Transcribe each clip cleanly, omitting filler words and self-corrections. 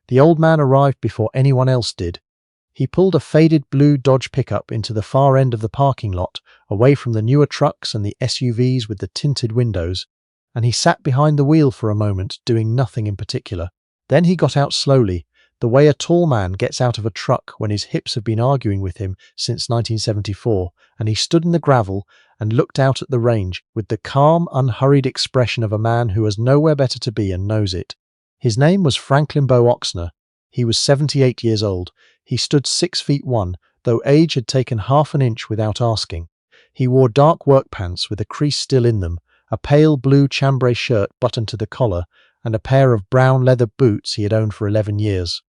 The old man arrived before anyone else did. He pulled a faded blue Dodge pickup into the far end of the parking lot, away from the newer trucks and the SUVs with the tinted windows, and he sat behind the wheel for a moment, doing nothing in particular. Then he got out slowly, the way a tall man gets out of a truck when his hips have been arguing with him since 1974, and he stood in the gravel and looked out at the range with the calm, unhurried expression of a man who has nowhere better to be and knows it. His name was Franklin Beau Ochsner. He was 78 years old. He stood 6'1", though age had taken half an inch without asking. He wore dark work pants with a crease still in them, a pale blue chambray shirt buttoned to the collar, and a pair of brown leather boots he had owned for 11 years.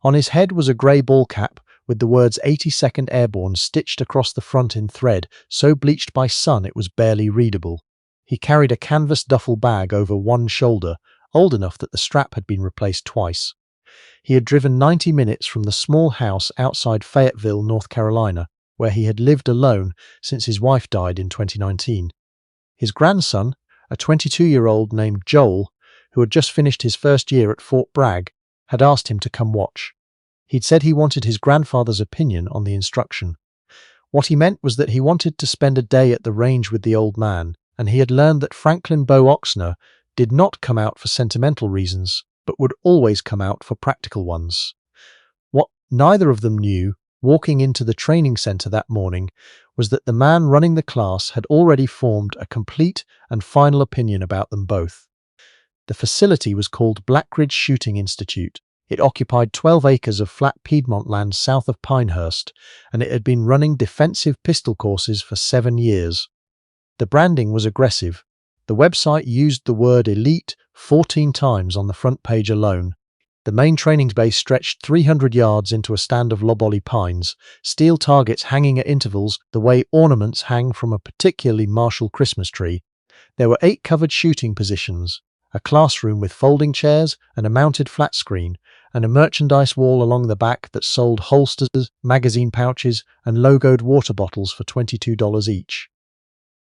On his head was a grey ball cap with the words 82nd Airborne stitched across the front in thread, so bleached by sun it was barely readable. He carried a canvas duffel bag over one shoulder, old enough that the strap had been replaced twice. He had driven 90 minutes from the small house outside Fayetteville, North Carolina, where he had lived alone since his wife died in 2019. His grandson, a 22-year-old named Joel, who had just finished his first year at Fort Bragg, had asked him to come watch. He'd said he wanted his grandfather's opinion on the instruction. What he meant was that he wanted to spend a day at the range with the old man, and he had learned that Franklin Beau Ochsner did not come out for sentimental reasons, but would always come out for practical ones. What neither of them knew, walking into the training center that morning, was that the man running the class had already formed a complete and final opinion about them both. The facility was called Blackridge Shooting Institute. It occupied 12 acres of flat Piedmont land south of Pinehurst, and it had been running defensive pistol courses for 7 years. The branding was aggressive. The website used the word elite 14 times on the front page alone. The main training base stretched 300 yards into a stand of loblolly pines, steel targets hanging at intervals the way ornaments hang from a particularly martial Christmas tree. There were 8 covered shooting positions, a classroom with folding chairs and a mounted flat screen, and a merchandise wall along the back that sold holsters, magazine pouches, and logoed water bottles for $22 each.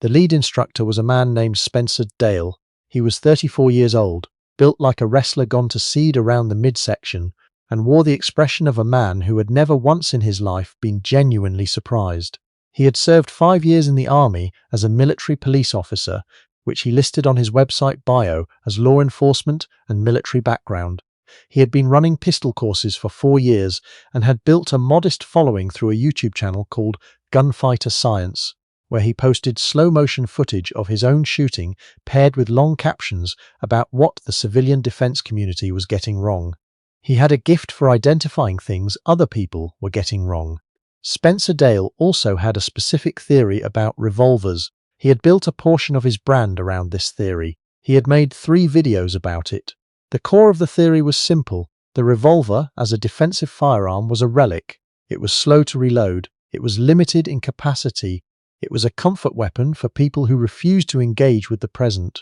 The lead instructor was a man named Spencer Dale. He was 34 years old, built like a wrestler gone to seed around the midsection, and wore the expression of a man who had never once in his life been genuinely surprised. He had served 5 years in the Army as a military police officer, which he listed on his website bio as law enforcement and military background. He had been running pistol courses for 4 years and had built a modest following through a YouTube channel called Gunfighter Science, where he posted slow-motion footage of his own shooting paired with long captions about what the civilian defense community was getting wrong. He had a gift for identifying things other people were getting wrong. Spencer Dale also had a specific theory about revolvers. He had built a portion of his brand around this theory. He had made 3 videos about it. The core of the theory was simple. The revolver, as a defensive firearm, was a relic. It was slow to reload. It was limited in capacity. It was a comfort weapon for people who refused to engage with the present.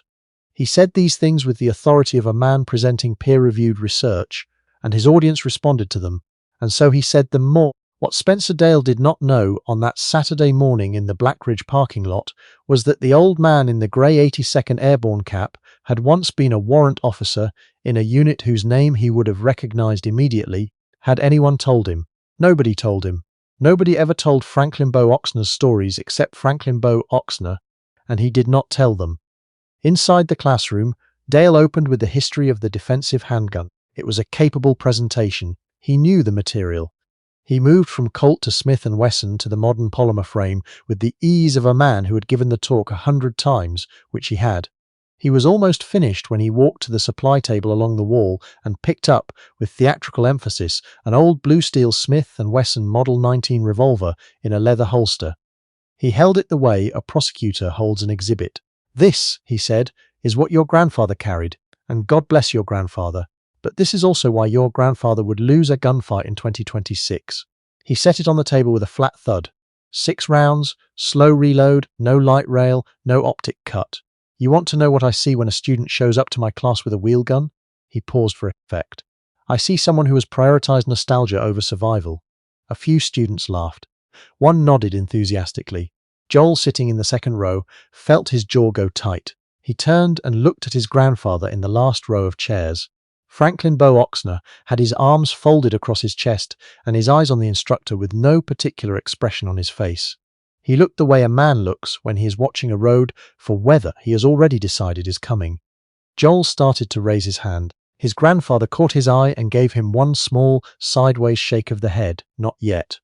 He said these things with the authority of a man presenting peer-reviewed research, and his audience responded to them, and so he said them more. What Spencer Dale did not know on that Saturday morning in the Blackridge parking lot was that the old man in the grey 82nd Airborne cap had once been a warrant officer in a unit whose name he would have recognized immediately had anyone told him. Nobody told him. Nobody ever told Franklin Beau Ochsner's stories except Franklin Beau Ochsner, and he did not tell them. Inside the classroom, Dale opened with the history of the defensive handgun. It was a capable presentation. He knew the material. He moved from Colt to Smith & Wesson to the modern polymer frame with the ease of a man who had given the talk 100 times, which he had. He was almost finished when he walked to the supply table along the wall and picked up, with theatrical emphasis, an old blue steel Smith & Wesson Model 19 revolver in a leather holster. He held it the way a prosecutor holds an exhibit. "This," he said, "is what your grandfather carried, and God bless your grandfather. But this is also why your grandfather would lose a gunfight in 2026. He set it on the table with a flat thud. 6 rounds, slow reload, no light rail, no optic cut. You want to know what I see when a student shows up to my class with a wheel gun?" He paused for effect. "I see someone who has prioritized nostalgia over survival." A few students laughed. One nodded enthusiastically. Joel, sitting in the second row, felt his jaw go tight. He turned and looked at his grandfather in the last row of chairs. Franklin Beau Ochsner had his arms folded across his chest and his eyes on the instructor with no particular expression on his face. He looked the way a man looks when he is watching a road for weather he has already decided is coming. Joel started to raise his hand. His grandfather caught his eye and gave him one small, sideways shake of the head. Not yet.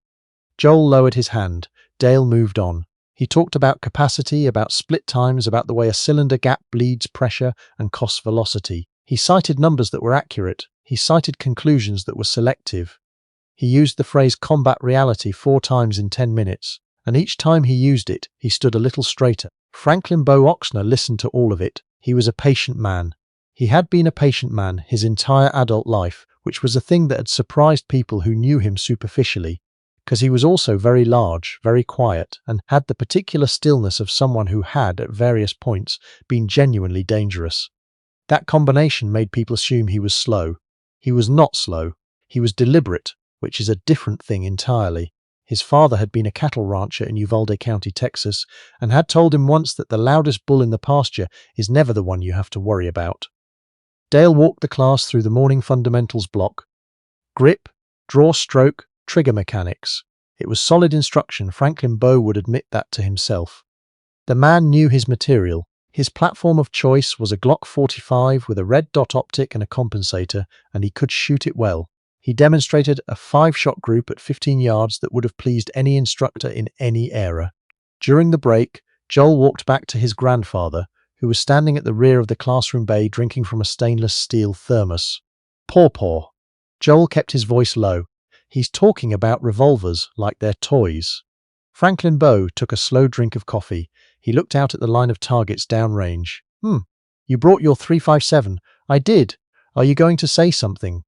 Joel lowered his hand. Dale moved on. He talked about capacity, about split times, about the way a cylinder gap bleeds pressure and costs velocity. He cited numbers that were accurate. He cited conclusions that were selective. He used the phrase combat reality 4 times in 10 minutes, and each time he used it, he stood a little straighter. Franklin Beau Ochsner listened to all of it. He was a patient man. He had been a patient man his entire adult life, which was a thing that had surprised people who knew him superficially, because he was also very large, very quiet, and had the particular stillness of someone who had, at various points, been genuinely dangerous. That combination made people assume he was slow. He was not slow. He was deliberate, which is a different thing entirely. His father had been a cattle rancher in Uvalde County, Texas, and had told him once that the loudest bull in the pasture is never the one you have to worry about. Dale walked the class through the morning fundamentals block. Grip, draw stroke, trigger mechanics. It was solid instruction. Franklin Beau would admit that to himself. The man knew his material. His platform of choice was a Glock 45 with a red dot optic and a compensator, and he could shoot it well. He demonstrated a 5-shot group at 15 yards that would have pleased any instructor in any era. During the break, Joel walked back to his grandfather, who was standing at the rear of the classroom bay drinking from a stainless steel thermos. Paw. Joel kept his voice low. He's talking about revolvers like they're toys. Franklin Beau took a slow drink of coffee. He looked out at the line of targets downrange. You brought your .357. I did. Are you going to say something?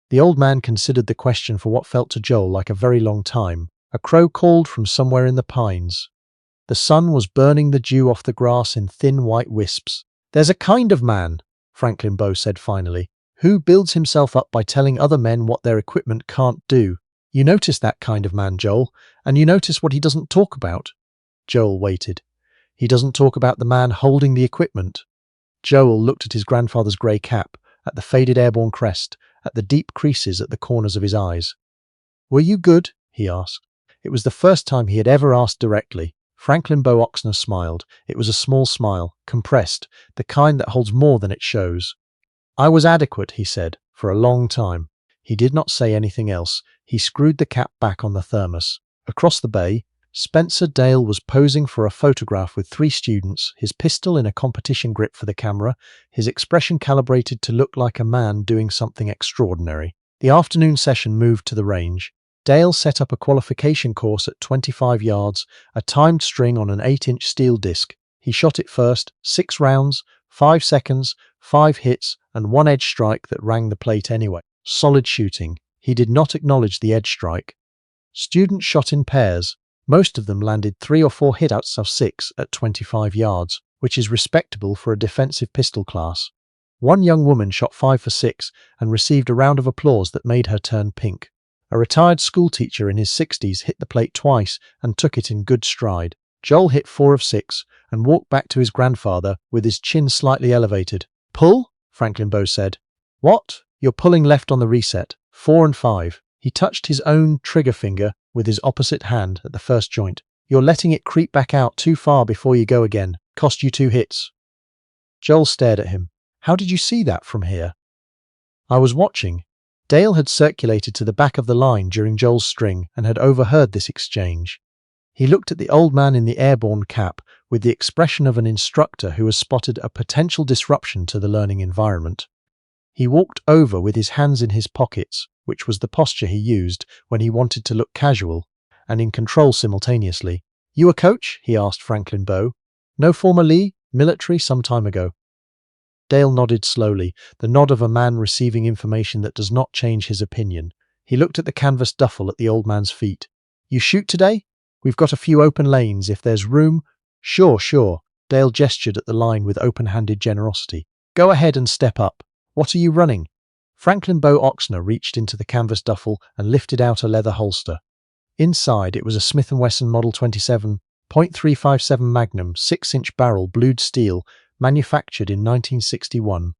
The old man considered the question for what felt to Joel like a very long time. A crow called from somewhere in the pines. The sun was burning the dew off the grass in thin white wisps. There's a kind of man, Franklin Beau said finally, who builds himself up by telling other men what their equipment can't do. You notice that kind of man, Joel, and you notice what he doesn't talk about. Joel waited. He doesn't talk about the man holding the equipment. Joel looked at his grandfather's grey cap, at the faded airborne crest, at the deep creases at the corners of his eyes. Were you good? He asked. It was the first time he had ever asked directly. Franklin Beau Ochsner smiled. It was a small smile, compressed, the kind that holds more than it shows. I was adequate, he said, for a long time. He did not say anything else. He screwed the cap back on the thermos. Across the bay, Spencer Dale was posing for a photograph with 3 students, his pistol in a competition grip for the camera, his expression calibrated to look like a man doing something extraordinary. The afternoon session moved to the range. Dale set up a qualification course at 25 yards, a timed string on an 8-inch steel disc. He shot it first, 6 rounds, 5 seconds, 5 hits, and 1 edge strike that rang the plate anyway. Solid shooting. He did not acknowledge the edge strike. Students shot in pairs. Most of them landed 3 or 4 hit outs of 6 at 25 yards, which is respectable for a defensive pistol class. One young woman shot 5 for 6 and received a round of applause that made her turn pink. A retired schoolteacher in his 60s hit the plate twice and took it in good stride. Joel hit 4 of 6 and walked back to his grandfather with his chin slightly elevated. Pull? Franklin Beau said. What? You're pulling left on the reset. 4 and 5. He touched his own trigger finger with his opposite hand at the first joint. You're letting it creep back out too far before you go again. Cost you 2 hits. Joel stared at him. How did you see that from here? I was watching. Dale had circulated to the back of the line during Joel's string and had overheard this exchange. He looked at the old man in the airborne cap with the expression of an instructor who has spotted a potential disruption to the learning environment. He walked over with his hands in his pockets, which was the posture he used when he wanted to look casual and in control simultaneously. You a coach? He asked Franklin Beau. No former Lee? Military some time ago. Dale nodded slowly, the nod of a man receiving information that does not change his opinion. He looked at the canvas duffel at the old man's feet. You shoot today? We've got a few open lanes if there's room. Sure. Dale gestured at the line with open-handed generosity. Go ahead and step up. What are you running? Franklin Beau Ochsner reached into the canvas duffel and lifted out a leather holster. Inside it was a Smith Wesson Model 27 .357 Magnum 6-inch barrel blued steel manufactured in 1961.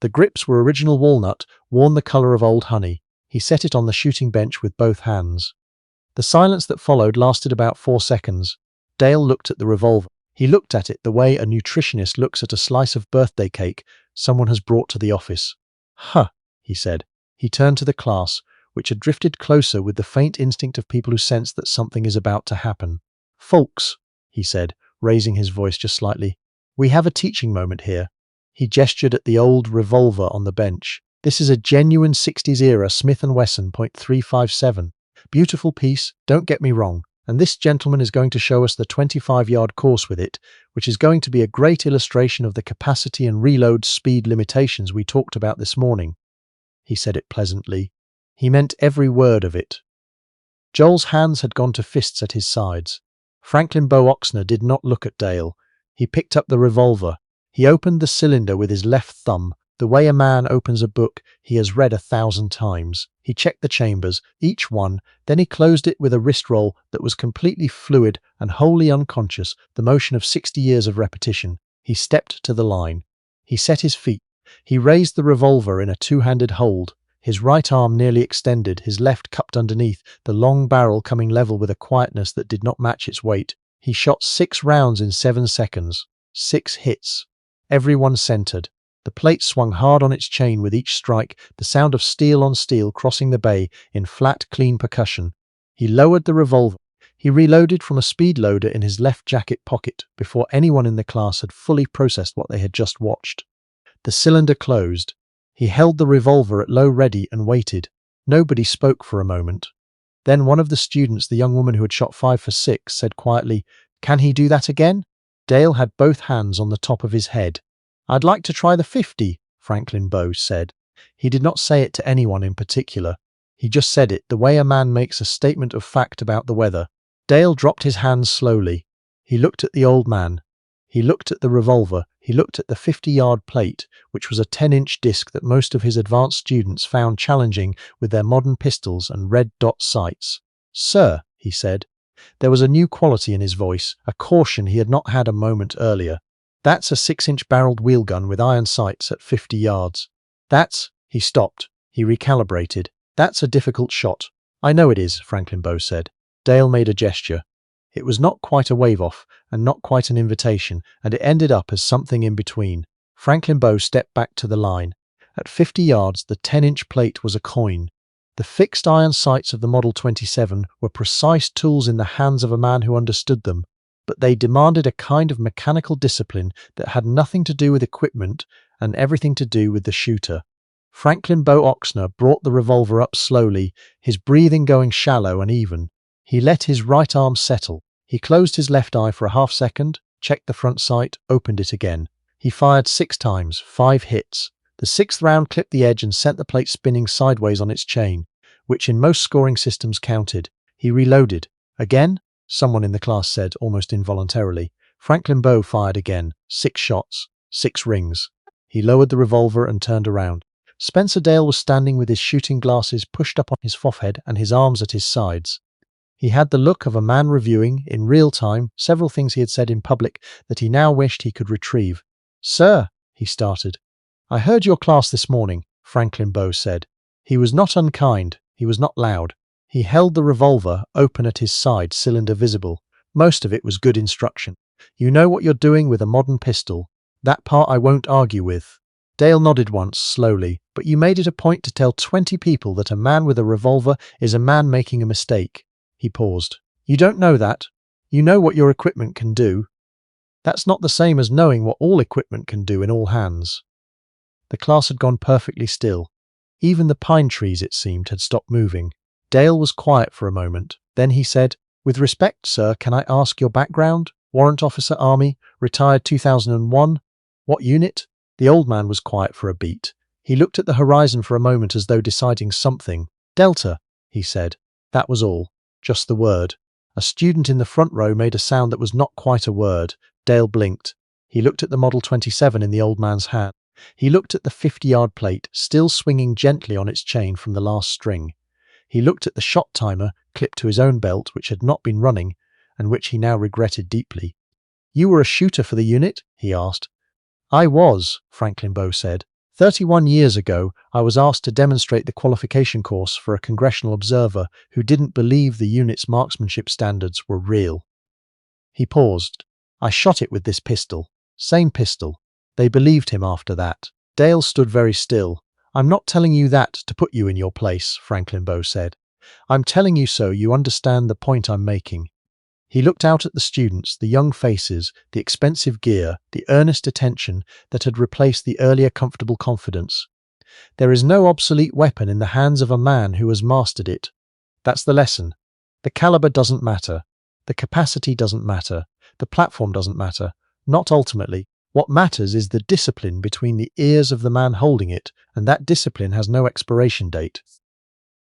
The grips were original walnut, worn the color of old honey. He set it on the shooting bench with both hands. The silence that followed lasted about 4 seconds. Dale looked at the revolver. He looked at it the way a nutritionist looks at a slice of birthday cake someone has brought to the office. Huh, he said. He turned to the class, which had drifted closer with the faint instinct of people who sense that something is about to happen. Folks, he said, raising his voice just slightly, we have a teaching moment here. He gestured at the old revolver on the bench. This is a genuine 60s-era Smith Wesson .357. Beautiful piece, don't get me wrong, and this gentleman is going to show us the 25-yard course with it, which is going to be a great illustration of the capacity and reload speed limitations we talked about this morning. He said it pleasantly. He meant every word of it. Joel's hands had gone to fists at his sides. Franklin Beau Ochsner did not look at Dale. He picked up the revolver. He opened the cylinder with his left thumb, the way a man opens a book he has read 1,000 times. He checked the chambers, each one, then he closed it with a wrist roll that was completely fluid and wholly unconscious, the motion of 60 years of repetition. He stepped to the line. He set his feet. He raised the revolver in a two-handed hold, his right arm nearly extended, his left cupped underneath, the long barrel coming level with a quietness that did not match its weight. He shot 6 rounds in 7 seconds. 6 hits. Everyone centered. The plate swung hard on its chain with each strike, the sound of steel on steel crossing the bay in flat, clean percussion. He lowered the revolver. He reloaded from a speed loader in his left jacket pocket before anyone in the class had fully processed what they had just watched. The cylinder closed. He held the revolver at low ready and waited. Nobody spoke for a moment. Then one of the students, the young woman who had shot 5 for 6, said quietly, "Can he do that again?" Dale had both hands on the top of his head. "I'd like to try the 50, Franklin Beau said. He did not say it to anyone in particular. He just said it the way a man makes a statement of fact about the weather. Dale dropped his hands slowly. He looked at the old man. He looked at the revolver. He looked at the 50-yard plate, which was a 10-inch disc that most of his advanced students found challenging with their modern pistols and red dot sights. "Sir," he said. There was a new quality in his voice, a caution he had not had a moment earlier. "That's a 6-inch barreled wheel gun with iron sights at 50 yards. That's—" He stopped. He recalibrated. "That's a difficult shot." "I know it is," Franklin Beau said. Dale made a gesture. It was not quite a wave-off, and not quite an invitation, and it ended up as something in between. Franklin Beau stepped back to the line. At 50 yards, the 10-inch plate was a coin. The fixed iron sights of the Model 27 were precise tools in the hands of a man who understood them, but they demanded a kind of mechanical discipline that had nothing to do with equipment and everything to do with the shooter. Franklin Beau Ochsner brought the revolver up slowly, his breathing going shallow and even. He let his right arm settle. He closed his left eye for a half-second, checked the front sight, opened it again. He fired 6 times, 5 hits. The 6th round clipped the edge and sent the plate spinning sideways on its chain, which in most scoring systems counted. He reloaded. "Again?" someone in the class said, almost involuntarily. Franklin Beau fired again. 6 shots. 6 rings. He lowered the revolver and turned around. Spencer Dale was standing with his shooting glasses pushed up on his forehead and his arms at his sides. He had the look of a man reviewing, in real time, several things he had said in public that he now wished he could retrieve. "Sir," he started. "I heard your class this morning," Franklin Beau said. He was not unkind. He was not loud. He held the revolver, open at his side, cylinder visible. Most of it was good instruction. "You know what you're doing with a modern pistol. That part I won't argue with." Dale nodded once, slowly, "But you made it a point to tell 20 people that a man with a revolver is a man making a mistake." He paused. "You don't know that. You know what your equipment can do. That's not the same as knowing what all equipment can do in all hands." The class had gone perfectly still. Even the pine trees, it seemed, had stopped moving. Dale was quiet for a moment. Then he said, "With respect, sir, can I ask your background? Warrant officer, Army, retired 2001. What unit?" The old man was quiet for a beat. He looked at the horizon for a moment as though deciding something. "Delta," he said. That was all. Just the word. A student in the front row made a sound that was not quite a word. Dale blinked. He looked at the Model 27 in the old man's hand. He looked at the 50-yard plate, still swinging gently on its chain from the last string. He looked at the shot timer, clipped to his own belt, which had not been running, and which he now regretted deeply. "You were a shooter for the unit?" he asked. "I was," Franklin Beau said. 31 years ago, I was asked to demonstrate the qualification course for a congressional observer who didn't believe the unit's marksmanship standards were real. He paused. I shot it with this pistol. Same pistol. They believed him after that. Dale stood very still. I'm not telling you that to put you in your place, Franklin Beau said. I'm telling you so you understand the point I'm making. He looked out at the students, the young faces, the expensive gear, the earnest attention that had replaced the earlier comfortable confidence. There is no obsolete weapon in the hands of a man who has mastered it. That's the lesson. The caliber doesn't matter. The capacity doesn't matter. The platform doesn't matter. Not ultimately. What matters is the discipline between the ears of the man holding it, and that discipline has no expiration date.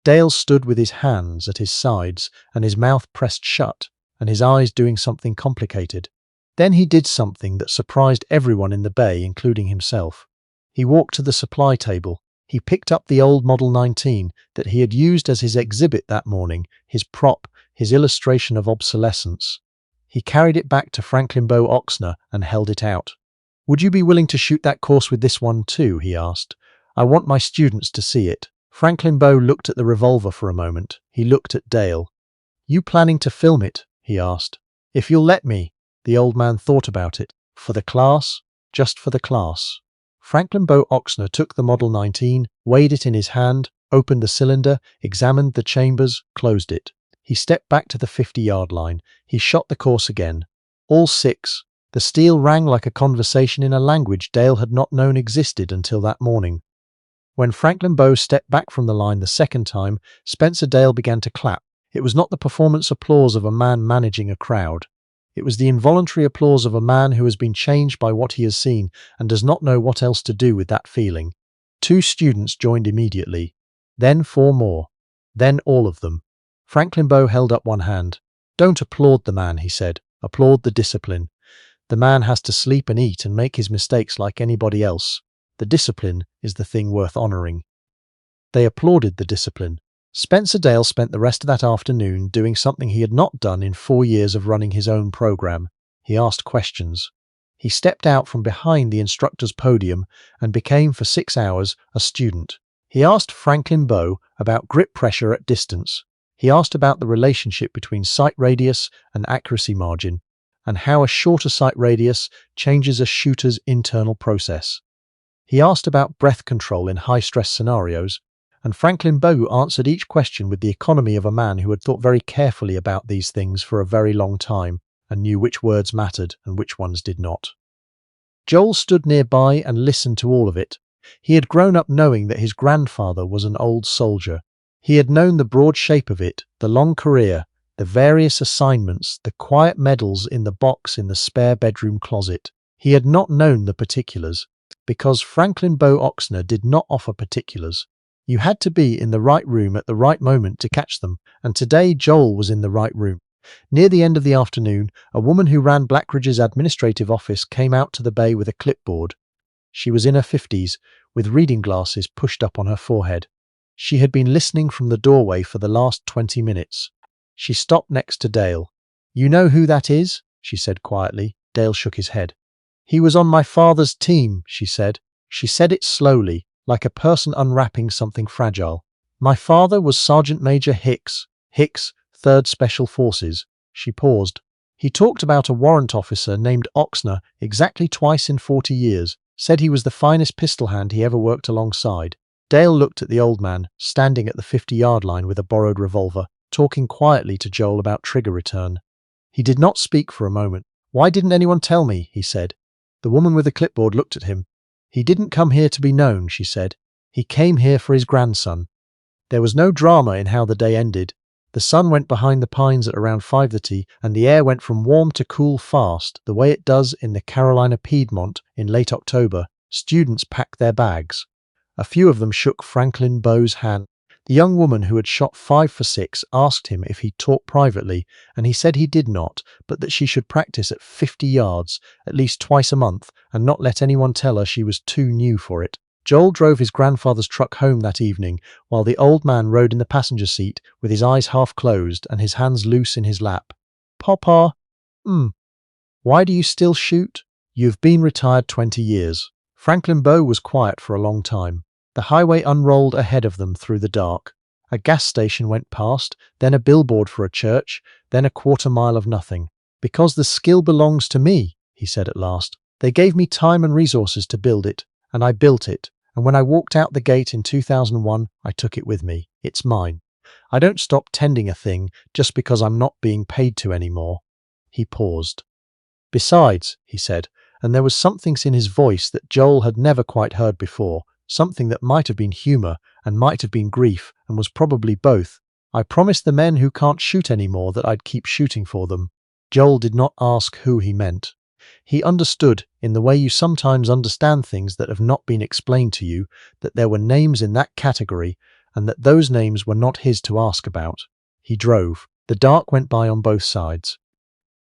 Dale stood with his hands at his sides and his mouth pressed shut, and his eyes doing something complicated. Then he did something that surprised everyone in the bay, including himself. He walked to the supply table. He picked up the old Model 19 that he had used as his exhibit that morning, his prop, his illustration of obsolescence. He carried it back to Franklin Beau Ochsner and held it out. Would you be willing to shoot that course with this one too? He asked. I want my students to see it. Franklin Beau looked at the revolver for a moment. He looked at Dale. You planning to film it? He asked. If you'll let me. The old man thought about it. For the class? Just for the class. Franklin Beau Ochsner took the Model 19, weighed it in his hand, opened the cylinder, examined the chambers, closed it. He stepped back to the 50-yard line. He shot the course again. All 6. The steel rang like a conversation in a language Dale had not known existed until that morning. When Franklin Beau stepped back from the line the second time, Spencer Dale began to clap. It was not the performance applause of a man managing a crowd. It was the involuntary applause of a man who has been changed by what he has seen and does not know what else to do with that feeling. 2 students joined immediately. Then 4 more. Then all of them. Franklin Beau held up one hand. Don't applaud the man, he said. Applaud the discipline. The man has to sleep and eat and make his mistakes like anybody else. The discipline is the thing worth honoring. They applauded the discipline. Spencer Dale spent the rest of that afternoon doing something he had not done in 4 years of running his own program. He asked questions. He stepped out from behind the instructor's podium and became for 6 hours a student. He asked Franklin Beau about grip pressure at distance. He asked about the relationship between sight radius and accuracy margin, and how a shorter sight radius changes a shooter's internal process. He asked about breath control in high-stress scenarios, and Franklin Beau answered each question with the economy of a man who had thought very carefully about these things for a very long time and knew which words mattered and which ones did not. Joel stood nearby and listened to all of it. He had grown up knowing that his grandfather was an old soldier. He had known the broad shape of it, the long career, the various assignments, the quiet medals in the box in the spare bedroom closet. He had not known the particulars, because Franklin Beau Ochsner did not offer particulars. You had to be in the right room at the right moment to catch them, and today Joel was in the right room. Near the end of the afternoon, a woman who ran Blackridge's administrative office came out to the bay with a clipboard. She was in her 50s, with reading glasses pushed up on her forehead. She had been listening from the doorway for the last 20 minutes. She stopped next to Dale. You know who that is? She said quietly. Dale shook his head. He was on my father's team, she said. She said it slowly, like a person unwrapping something fragile. My father was Sergeant Major Hicks, 3rd Special Forces. She paused. He talked about a warrant officer named Ochsner exactly twice in 40 years, said he was the finest pistol hand he ever worked alongside. Dale looked at the old man, standing at the 50-yard line with a borrowed revolver, talking quietly to Joel about trigger return. He did not speak for a moment. Why didn't anyone tell me? He said. The woman with the clipboard looked at him. He didn't come here to be known, she said. He came here for his grandson. There was no drama in how the day ended. The sun went behind the pines at around 5:30, and the air went from warm to cool fast, the way it does in the Carolina Piedmont in late October. Students packed their bags. A few of them shook Franklin Beau's hand. The young woman who had shot 5 for 6 asked him if he taught privately, and he said he did not, but that she should practice at 50 yards, at least twice a month, and not let anyone tell her she was too new for it. Joel drove his grandfather's truck home that evening, while the old man rode in the passenger seat with his eyes half closed and his hands loose in his lap. Papa, why do you still shoot? You've been retired 20 years. Franklin Beau was quiet for a long time. The highway unrolled ahead of them through the dark. A gas station went past, then a billboard for a church, then a quarter-mile of nothing. "Because the skill belongs to me," he said at last. "They gave me time and resources to build it, and I built it. And when I walked out the gate in 2001, I took it with me. It's mine. I don't stop tending a thing just because I'm not being paid to anymore." He paused. "Besides," he said, and there was something in his voice that Joel had never quite heard before, something that might have been humor and might have been grief and was probably both. "I promised the men who can't shoot anymore that I'd keep shooting for them." Joel did not ask who he meant. He understood, in the way you sometimes understand things that have not been explained to you, that there were names in that category and that those names were not his to ask about. He drove. The dark went by on both sides.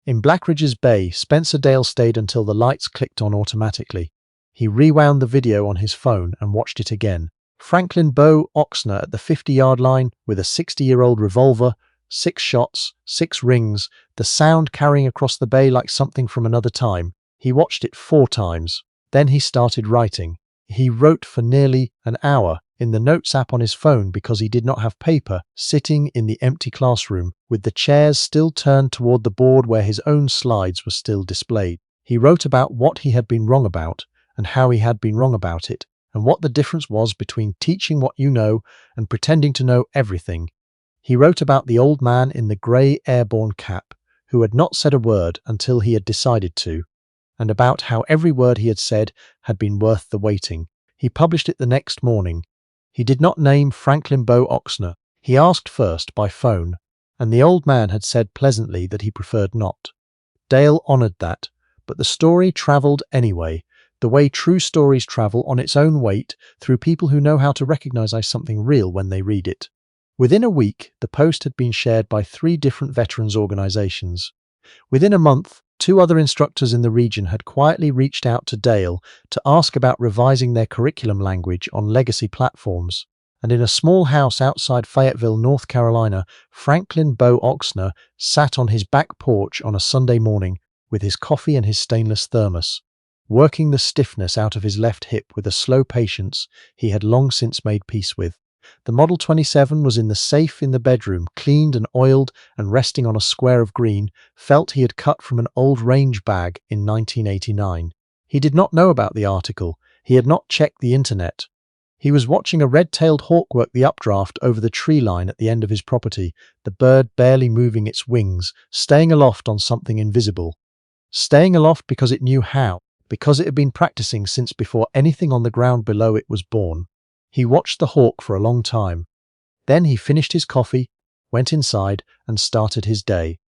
In Blackridge's Bay, Spencer Dale stayed until the lights clicked on automatically. He rewound the video on his phone and watched it again. Franklin Beau Ochsner at the 50-yard line with a 60-year-old revolver, 6 shots, 6 rings, the sound carrying across the bay like something from another time. He watched it 4 times. Then he started writing. He wrote for nearly an hour in the notes app on his phone because he did not have paper, sitting in the empty classroom with the chairs still turned toward the board where his own slides were still displayed. He wrote about what he had been wrong about and how he had been wrong about it, and what the difference was between teaching what you know and pretending to know everything. He wrote about the old man in the grey airborne cap, who had not said a word until he had decided to, and about how every word he had said had been worth the waiting. He published it the next morning. He did not name Franklin Beau Ochsner. He asked first by phone, and the old man had said pleasantly that he preferred not. Dale honoured that, but the story travelled anyway, the way true stories travel on its own weight through people who know how to recognise something real when they read it. Within a week, the post had been shared by 3 different veterans organisations. Within a month, 2 other instructors in the region had quietly reached out to Dale to ask about revising their curriculum language on legacy platforms. And in a small house outside Fayetteville, North Carolina, Franklin Beau Ochsner sat on his back porch on a Sunday morning with his coffee and his stainless thermos, working the stiffness out of his left hip with a slow patience he had long since made peace with. The Model 27 was in the safe in the bedroom, cleaned and oiled and resting on a square of green, felt he had cut from an old range bag in 1989. He did not know about the article. He had not checked the internet. He was watching a red-tailed hawk work the updraft over the tree line at the end of his property, the bird barely moving its wings, staying aloft on something invisible. Staying aloft because it knew how, because it had been practicing since before anything on the ground below it was born. He watched the hawk for a long time. Then he finished his coffee, went inside, and started his day.